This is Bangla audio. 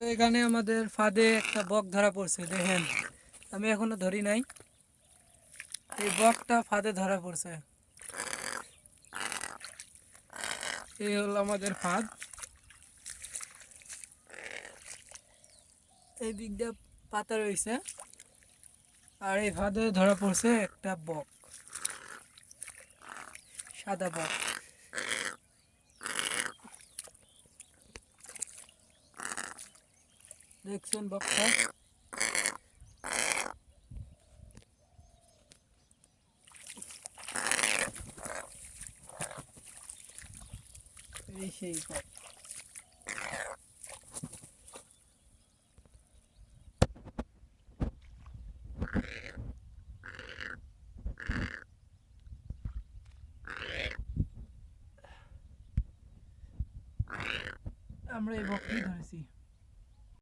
তো এখানে আমাদের ফাঁদে একটা বক ধরা পড়ছে, দেখেন। আমি এখনো ধরি নাই। এই বকটা ফাঁদে ধরা পড়ছে। এই হলো আমাদের ফাঁদ। এই দিক দিয়ে পাতা রয়েছে, আর এই ফাঁদে ধরা পড়ছে একটা বক, সাদা বক। দেখছেন বকটা? এই সেই বক। আমরা এই বকটি ধরেছি।